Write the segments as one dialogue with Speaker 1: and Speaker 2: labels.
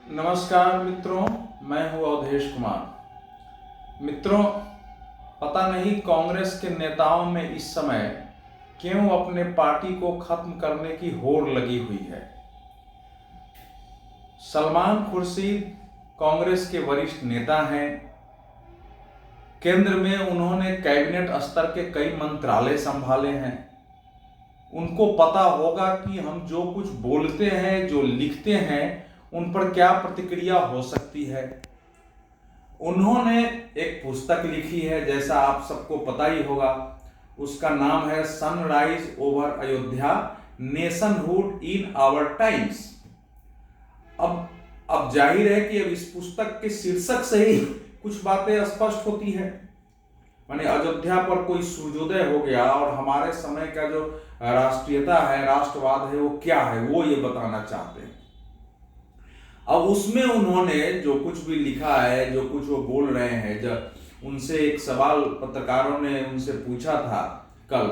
Speaker 1: नमस्कार मित्रों, मैं हूं अवधेश कुमार। मित्रों, पता नहीं कांग्रेस के नेताओं में इस समय क्यों अपने पार्टी को खत्म करने की होड़ लगी हुई है। सलमान खुर्शीद कांग्रेस के वरिष्ठ नेता हैं। केंद्र में उन्होंने कैबिनेट स्तर के कई मंत्रालय संभाले हैं। उनको पता होगा कि हम जो कुछ बोलते हैं, जो लिखते हैं, उन पर क्या प्रतिक्रिया हो सकती है। उन्होंने एक पुस्तक लिखी है, जैसा आप सबको पता ही होगा। उसका नाम है sunrise over Ayodhya, nationhood in our times. अब जाहिर है कि अब इस पुस्तक के शीर्षक से ही कुछ बातें स्पष्ट होती है। माने अयोध्या पर कोई सूर्योदय हो गया और हमारे समय का जो राष्ट्रीयता है, राष्ट्रवाद है, वो क्या है, वो ये बताना चाहते हैं। अब उसमें उन्होंने जो कुछ भी लिखा है, जो कुछ वो बोल रहे हैं, जब उनसे एक सवाल पत्रकारों ने उनसे पूछा था कल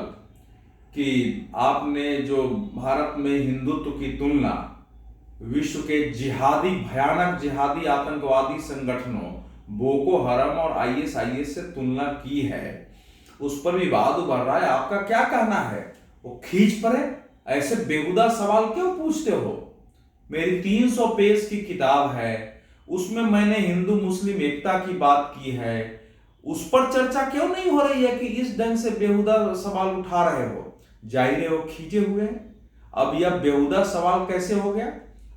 Speaker 1: कि आपने जो भारत में हिंदुत्व की तुलना विश्व के भयानक जिहादी आतंकवादी संगठनों बोको हरम और आईएसआईएस से तुलना की है, उस पर विवाद उभर रहा है, आपका क्या कहना है? वो खींच पड़े, ऐसे बेहुदा सवाल क्यों पूछते हो? मेरी 300 पेज की किताब है, उसमें मैंने हिंदू मुस्लिम एकता की बात की है। उस पर चर्चा क्यों नहीं हो रही है कि इस ढंग से बेहुदा सवाल उठा रहे हो? जाहिर है वो खींचे हुए हैं। अब यह बेहुदा सवाल कैसे हो गया?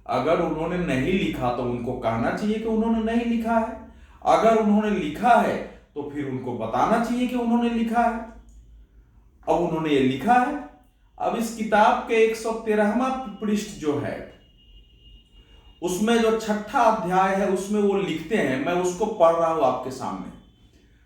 Speaker 1: अगर उन्होंने नहीं लिखा तो उनको कहना चाहिए कि उन्होंने नहीं लिखा है। अगर उन्होंने लिखा है तो फिर उनको बताना चाहिए कि उन्होंने लिखा है। अब उन्होंने ये लिखा है। अब इस किताब के 113वां पृष्ठ जो है, उसमें जो 6ठा अध्याय है, उसमें वो लिखते हैं, मैं उसको पढ़ रहा हूं आपके सामने।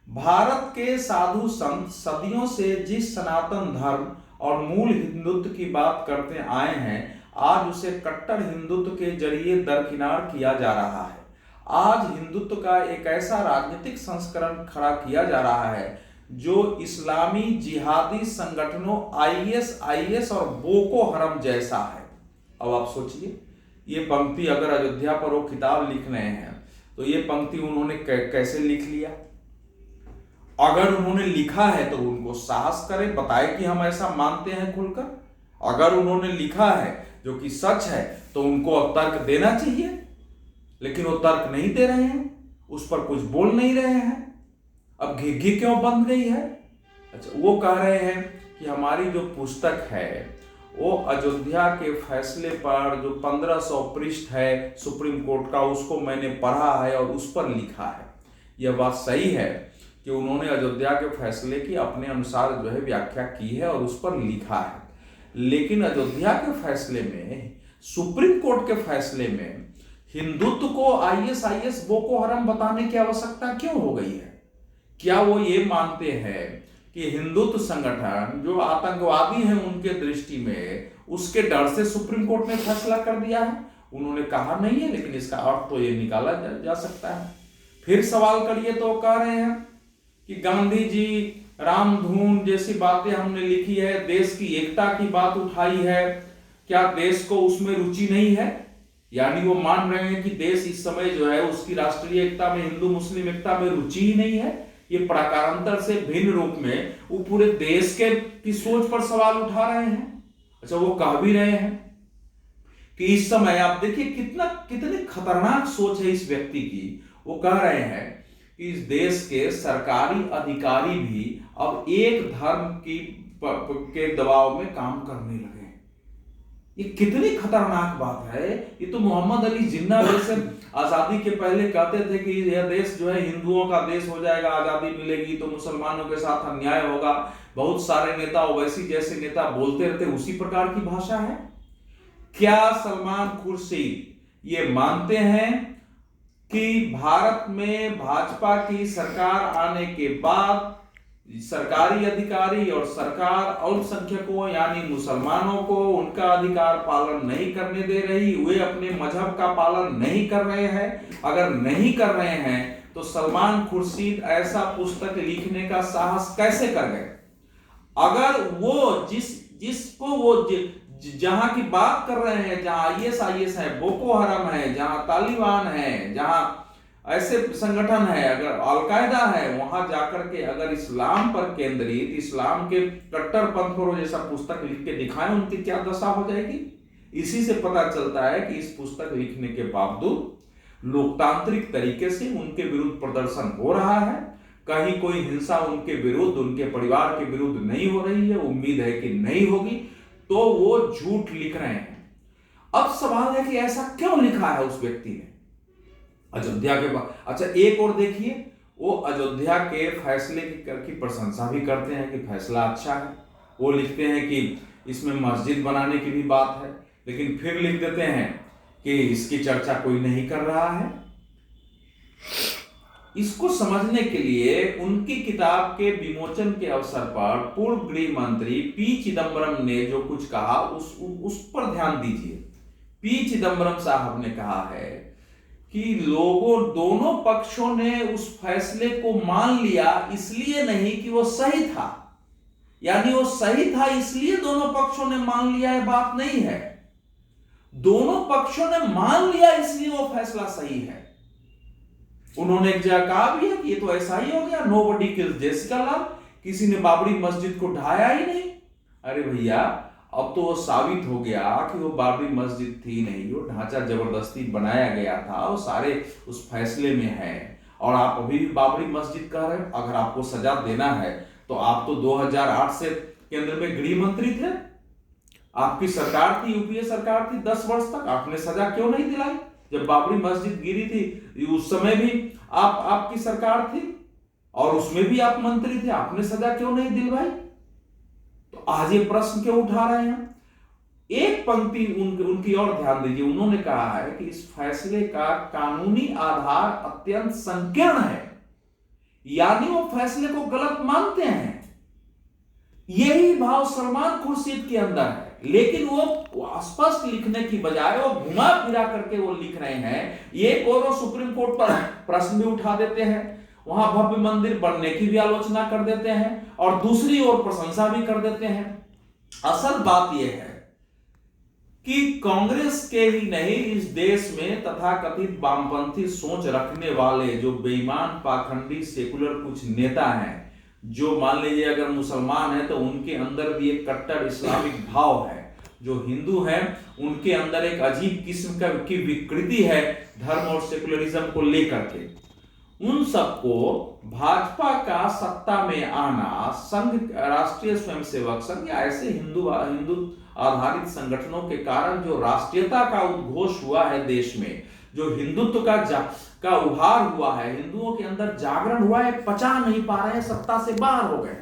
Speaker 1: भारत के साधु संत सदियों से जिस सनातन धर्म और मूल हिंदुत्व की बात करते आए हैं, आज उसे कट्टर हिंदुत्व के जरिए दरकिनार किया जा रहा है। आज हिंदुत्व का एक ऐसा राजनीतिक संस्करण खड़ा किया जा रहा है जो इस्लामी जिहादी संगठनों आईएसआईएस और बोको हरम जैसा है। अब आप सोचिए, ये पंक्ति अगर अयोध्या पर वो किताब लिख रहे हैं तो ये पंक्ति उन्होंने कैसे लिख लिया? अगर उन्होंने लिखा है तो उनको साहस करें, बताए कि हम ऐसा मानते हैं खुलकर। अगर उन्होंने लिखा है जो कि सच है तो उनको अब तर्क देना चाहिए, लेकिन वो तर्क नहीं दे रहे हैं, उस पर कुछ बोल नहीं रहे हैं। अब घिघी क्यों बंद गई है? अच्छा, वो कह रहे हैं कि हमारी जो पुस्तक है वो अयोध्या के फैसले पर जो 1500 पृष्ठ है सुप्रीम कोर्ट का, उसको मैंने पढ़ा है और उस पर लिखा है। यह बात सही है कि उन्होंने अयोध्या के फैसले की अपने अनुसार जो है व्याख्या की है और उस पर लिखा है, लेकिन अयोध्या के फैसले में, सुप्रीम कोर्ट के फैसले में हिंदुत्व को आईएसआईएस बोको हरम बताने की आवश्यकता क्यों हो गई है? क्या वो ये मानते हैं कि हिंदुत्व संगठन जो आतंकवादी हैं उनके दृष्टि में, उसके डर से सुप्रीम कोर्ट ने फैसला कर दिया है? उन्होंने कहा नहीं है, लेकिन इसका अर्थ तो ये निकाला जा सकता है। फिर सवाल करिए तो कह रहे हैं कि गांधी जी रामधून जैसी बातें हमने लिखी है, देश की एकता की बात उठाई है, क्या देश को उसमें रुचि नहीं है? यानी वो मान रहे हैं कि देश इस समय जो है उसकी राष्ट्रीय एकता में, हिंदू मुस्लिम एकता में रुचि ही नहीं है। ये प्रकारांतर से भिन्न रूप में वो पूरे देश के की सोच पर सवाल उठा रहे हैं। अच्छा, वो कह भी रहे हैं कि इस समय आप देखिए कितनी खतरनाक सोच है इस व्यक्ति की। वो कह रहे हैं कि इस देश के सरकारी अधिकारी भी अब एक धर्म के दबाव में काम करने लगे। ये कितनी खतरनाक बात है। ये तो मोहम्मद अली जिन्ना जैसे आजादी के पहले कहते थे कि यह देश जो है हिंदुओं का देश हो जाएगा, आजादी मिलेगी तो मुसलमानों के साथ अन्याय होगा। बहुत सारे नेता, ओवैसी जैसे नेता बोलते रहते, उसी प्रकार की भाषा है। क्या सलमान खुर्शीद ये मानते हैं कि भारत में भाजपा की सरकार आने के बाद सरकारी अधिकारी और सरकार अल्पसंख्यकों यानी मुसलमानों को उनका अधिकार पालन नहीं करने दे रही, वे अपने मजहब का पालन नहीं कर रहे हैं? अगर नहीं कर रहे हैं तो सलमान खुर्शीद ऐसा पुस्तक लिखने का साहस कैसे कर गए? अगर वो जिसको वो जहां की बात कर रहे हैं, जहां IS है, बोको हराम है, जहां तालिबान है, जहां ऐसे संगठन है, अगर अलकायदा है, वहां जाकर के अगर इस्लाम पर केंद्रित, इस्लाम के कट्टरपंथियों जैसा पुस्तक लिख के दिखाएं, उनकी क्या दशा हो जाएगी। इसी से पता चलता है कि इस पुस्तक लिखने के बावजूद लोकतांत्रिक तरीके से उनके विरुद्ध प्रदर्शन हो रहा है। कहीं कोई हिंसा उनके विरुद्ध, उनके परिवार के विरुद्ध नहीं हो रही है, उम्मीद है कि नहीं होगी, तो वो झूठ लिख रहे हैं। अब सवाल है कि ऐसा क्यों लिखा है उस व्यक्ति ने अयोध्या के बाद। अच्छा, एक और देखिए, वो अयोध्या के फैसले की प्रशंसा भी करते हैं कि फैसला अच्छा है। वो लिखते हैं कि इसमें मस्जिद बनाने की भी बात है, लेकिन फिर लिख देते हैं कि इसकी चर्चा कोई नहीं कर रहा है। इसको समझने के लिए उनकी किताब के विमोचन के अवसर पर पूर्व गृह मंत्री पी चिदम्बरम ने जो कुछ कहा उस पर ध्यान दीजिए। पी चिदम्बरम साहब ने कहा है कि दोनों पक्षों ने उस फैसले को मान लिया, इसलिए नहीं कि वो सही था, यानी वो सही था इसलिए दोनों पक्षों ने मान लिया, ये बात नहीं है। दोनों पक्षों ने मान लिया इसलिए वो फैसला सही है। उन्होंने एक जगह कहा भी है कि ये तो ऐसा ही हो गया, नोबडी किल्स जेसिका लाल, किसी ने बाबरी मस्जिद को ढाया ही नहीं। अरे भैया, अब तो वो साबित हो गया कि वो बाबरी मस्जिद थी नहीं, वो ढांचा जबरदस्ती बनाया गया था, वो सारे उस फैसले में है। और आप अभी भी बाबरी मस्जिद कह रहे हैं। अगर आपको सजा देना है तो आप तो 2008 से केंद्र में गृह मंत्री थे, आपकी सरकार थी, यूपीए सरकार थी 10 वर्ष तक, आपने सजा क्यों नहीं दिलाई? जब बाबरी मस्जिद गिरी थी उस समय भी आपकी सरकार थी और उसमें भी आप मंत्री थे, आपने सजा क्यों नहीं दिलवाई? तो आज ये प्रश्न क्यों उठा रहे हैं? एक पंक्ति उनकी और ध्यान दीजिए। उन्होंने कहा है कि इस फैसले का कानूनी आधार अत्यंत संकीर्ण है, यानी वो फैसले को गलत मानते हैं। यही भाव सलमान खुर्शीद के अंदर है, लेकिन वो स्पष्ट लिखने की बजाय वो घुमा फिरा करके वो लिख रहे हैं। एक और वो सुप्रीम कोर्ट पर प्रश्न भी उठा देते हैं, वहां भव्य मंदिर बनने की भी आलोचना कर देते हैं और दूसरी ओर प्रशंसा भी कर देते हैं। असल बात यह है कि कांग्रेस के ही नहीं, इस देश में तथाकथित वामपंथी सोच रखने वाले जो बेईमान पाखंडी सेकुलर कुछ नेता हैं, जो मान लीजिए अगर मुसलमान है तो उनके अंदर भी एक कट्टर इस्लामिक भाव है, जो हिंदू हैं उनके अंदर एक अजीब किस्म की विकृति है धर्म और सेकुलरिज्म को लेकर के। उन सबको भाजपा का सत्ता में आना, संघ, राष्ट्रीय स्वयंसेवक संघ या ऐसे हिंदू आधारित संगठनों के कारण जो राष्ट्रीयता का उद्घोष हुआ है देश में, जो हिंदुत्व का उभार हुआ है, हिंदुओं के अंदर जागरण हुआ है, पचा नहीं पा रहे हैं, सत्ता से बाहर हो गए।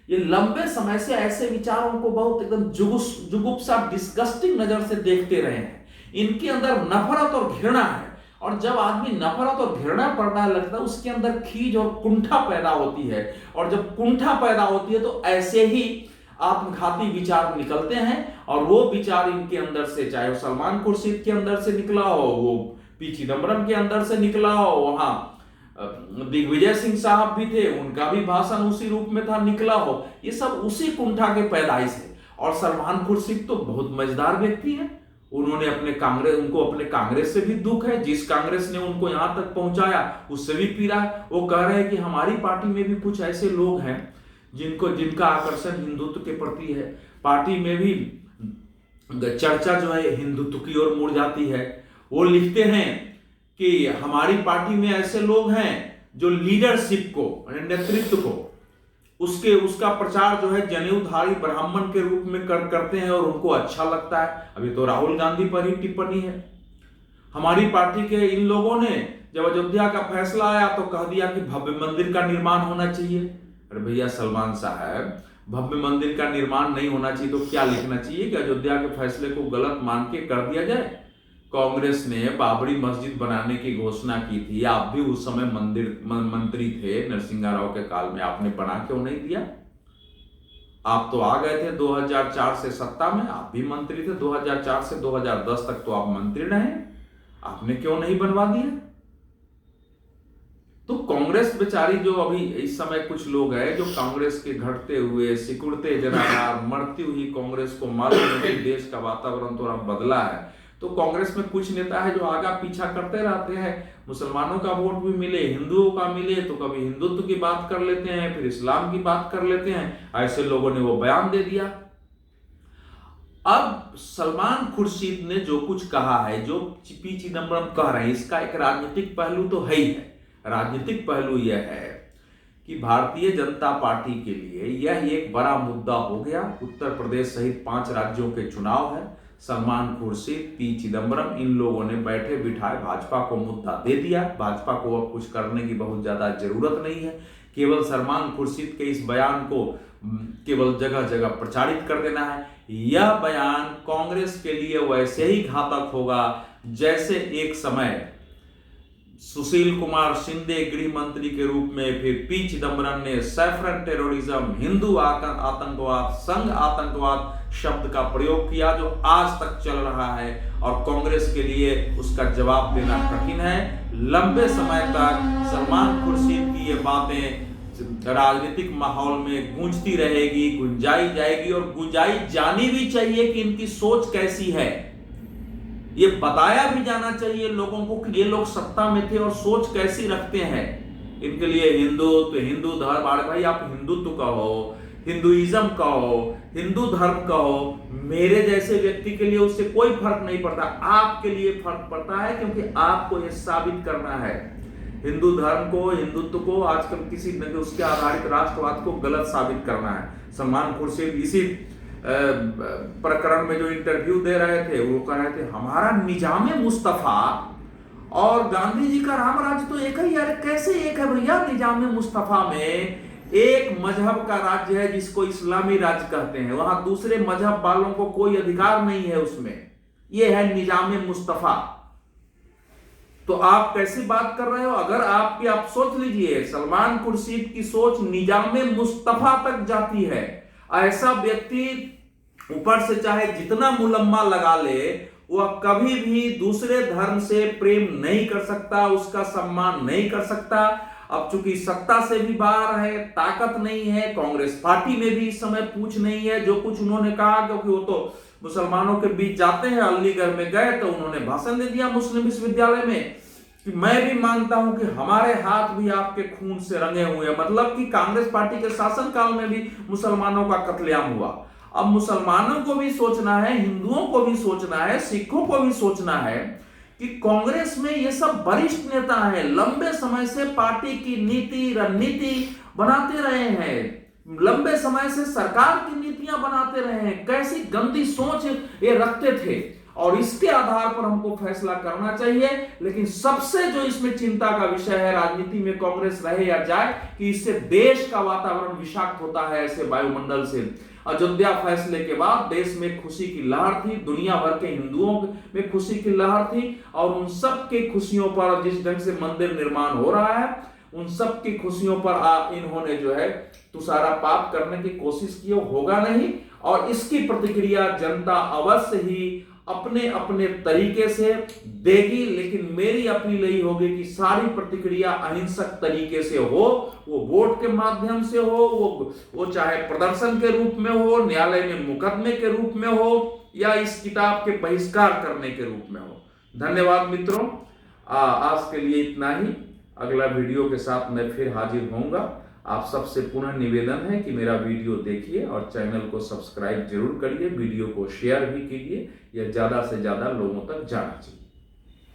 Speaker 1: ये लंबे समय से ऐसे विचारों को बहुत एकदम जुगुप्सा डिस्गस्टिंग नजर से देखते रहे हैं। इनके अंदर नफरत और घृणा है, और जब आदमी नफरत और घृणा पड़ने लगता है उसके अंदर खीज और कुंठा पैदा होती है, और जब कुंठा पैदा होती है तो ऐसे ही आत्मघाती विचार निकलते हैं। और वो विचार इनके अंदर से, चाहे वो सलमान खुर्शीद के अंदर से निकला हो, वो पी चिदम्बरम के अंदर से निकला हो, वहां दिग्विजय सिंह साहब भी थे, उनका भी भाषण उसी रूप में था, निकला हो, ये सब उसी कुंठा के पैदाइश है। और सलमान खुर्शीद तो बहुत मजेदार व्यक्ति है, उन्होंने उनको अपने कांग्रेस से भी दुख है, जिस कांग्रेस ने उनको यहां तक पहुंचाया उससे भी पीड़ा है। वो कह रहे हैं कि हमारी पार्टी में भी कुछ ऐसे लोग हैं जिनका आकर्षण हिंदुत्व के प्रति है, पार्टी में भी चर्चा जो है हिंदुत्व की ओर मुड़ जाती है। वो लिखते हैं कि हमारी पार्टी में ऐसे लोग हैं जो लीडरशिप को, नेतृत्व को, उसका प्रचार जो है जनेऊधारी ब्राह्मण के रूप में करते हैं और उनको अच्छा लगता है। अभी तो राहुल गांधी पर ही टिप्पणी है। हमारी पार्टी के इन लोगों ने जब अयोध्या का फैसला आया तो कह दिया कि भव्य मंदिर का निर्माण होना चाहिए। अरे भैया सलमान साहब, भव्य मंदिर का निर्माण नहीं होना चाहिए तो क्या लिखना चाहिए कि अयोध्या के फैसले को गलत मान के कर दिया जाए? कांग्रेस ने बाबरी मस्जिद बनाने की घोषणा की थी, आप भी उस समय मंत्री थे नरसिंह राव के काल में, आपने बना क्यों नहीं दिया? आप तो आ गए थे 2004 से सत्ता में, आप भी मंत्री थे 2004 से 2010 तक तो आप मंत्री रहे, आपने क्यों नहीं बनवा दिया? तो कांग्रेस बेचारी जो अभी इस समय कुछ लोग हैं जो कांग्रेस के घटते हुए सिकुड़ते जनाधार मरती हुई कांग्रेस को मालूम है कि देश का वातावरण थोड़ा बदला है, तो कांग्रेस में कुछ नेता है जो आगा पीछा करते रहते हैं। मुसलमानों का वोट भी मिले, हिंदुओं का मिले तो कभी हिंदुत्व की बात कर लेते हैं, फिर इस्लाम की बात कर लेते हैं। ऐसे लोगों ने वो बयान दे दिया। अब सलमान खुर्शीद ने जो कुछ कहा है, जो पी चिदम्बरम कह रहे हैं, इसका एक राजनीतिक पहलू तो है ही है। राजनीतिक पहलू यह है कि भारतीय जनता पार्टी के लिए यह एक बड़ा मुद्दा हो गया। उत्तर प्रदेश सहित 5 राज्यों के चुनाव है। सलमान खुर्शीद, पी चिदम्बरम, इन लोगों ने बैठे बिठाए भाजपा को मुद्दा दे दिया। भाजपा को अब कुछ करने की बहुत ज्यादा जरूरत नहीं है, केवल सलमान खुर्शीद के इस बयान को केवल जगह जगह प्रचारित कर देना है। यह बयान कांग्रेस के लिए वैसे ही घातक होगा जैसे एक समय सुशील कुमार शिंदे गृह मंत्री के रूप में, फिर पी चिदम्बरम ने सैफरन टेररिज्म, हिंदू आतंकवाद, संघ आतंकवाद शब्द का प्रयोग किया, जो आज तक चल रहा है और कांग्रेस के लिए उसका जवाब देना कठिन है। लंबे समय तक सलमान खुर्शीद की ये बातें राजनीतिक माहौल में गूंजती रहेगी, गुंजाई जाएगी और गुंजाई जानी भी चाहिए कि इनकी सोच कैसी है। ये बताया भी जाना चाहिए लोगों को कि ये लोग सत्ता में थे और सोच कैसी रखते हैं। इनके लिए हिंदू धर्म, अरे भाई आप हिंदुत्व कहो, हिंदुइज्म कहो, हिंदू धर्म कहो, मेरे जैसे व्यक्ति के लिए उससे कोई फर्क नहीं पड़ता। आपके लिए फर्क पड़ता है क्योंकि आपको ये साबित करना है हिंदू धर्म को, हिंदुत्व को, आजकल किसी न उसके आधारित राष्ट्रवाद को गलत साबित करना है। सलमान खुर्शीद इसी प्रकरण में जो इंटरव्यू दे रहे थे वो कह रहे थे हमारा निजाम मुस्तफा और गांधी जी का राम राज्य तो एक ही। यार कैसे एक है भैया? निजाम मुस्तफा में एक मजहब का राज्य है जिसको इस्लामी राज्य कहते हैं, वहां दूसरे मजहब वालों को कोई अधिकार नहीं है उसमें। यह है निजाम मुस्तफा। तो आप कैसी बात कर रहे हो? अगर आप सोच लीजिए, सलमान खुर्शीद की सोच निजाम मुस्तफा तक जाती है। ऐसा व्यक्ति ऊपर से चाहे जितना मुलम्मा लगा ले, वह कभी भी दूसरे धर्म से प्रेम नहीं कर सकता, उसका सम्मान नहीं कर सकता। अब चूंकि सत्ता से भी बाहर है, ताकत नहीं है, कांग्रेस पार्टी में भी इस समय पूछ नहीं है। जो कुछ उन्होंने कहा, क्योंकि वो तो मुसलमानों के बीच जाते हैं, अलीगढ़ में गए तो उन्होंने भाषण दे दिया मुस्लिम विश्वविद्यालय में कि मैं भी मानता हूं कि हमारे हाथ भी आपके खून से रंगे हुए हैं। मतलब कि कांग्रेस पार्टी के शासनकाल में भी मुसलमानों का कत्लेआम हुआ। अब मुसलमानों को भी सोचना है, हिंदुओं को भी सोचना है, सिखों को भी सोचना है कि कांग्रेस में ये सब वरिष्ठ नेता हैं, लंबे समय से पार्टी की नीति रणनीति बनाते रहे हैं, लंबे समय से सरकार की नीतियां बनाते रहे हैं। कैसी गंदी सोच ये रखते थे और इसके आधार पर हमको फैसला करना चाहिए। लेकिन सबसे जो इसमें चिंता का विषय है, राजनीति में कांग्रेस रहे या जाए, कि इससे देश का वातावरण विषाक्त होता है ऐसे वायुमंडल से। अयोध्या फैसले के बाद देश में खुशी की लहर थी, दुनिया भर के हिंदुओं में खुशी की लहर थी और उन सब की खुशियों पर, जिस ढंग से मंदिर निर्माण हो रहा है, उन सब की खुशियों पर इन्होंने जो है तुषारापात करने की कोशिश की, होगा नहीं। और इसकी प्रतिक्रिया जनता अवश्य ही अपने अपने तरीके से देगी। लेकिन मेरी अपील यही होगी कि सारी प्रतिक्रिया अहिंसक तरीके से हो, वो वोट के माध्यम से हो, वो चाहे प्रदर्शन के रूप में हो, न्यायालय में मुकदमे के रूप में हो, या इस किताब के बहिष्कार करने के रूप में हो। धन्यवाद मित्रों, आज के लिए इतना ही। अगला वीडियो के साथ मैं फिर हाजिर होऊंगा। आप सबसे पुनः निवेदन है कि मेरा वीडियो देखिए और चैनल को सब्सक्राइब जरूर करिए, वीडियो को शेयर भी कीजिए, यह ज्यादा से ज्यादा लोगों तक जाना चाहिए।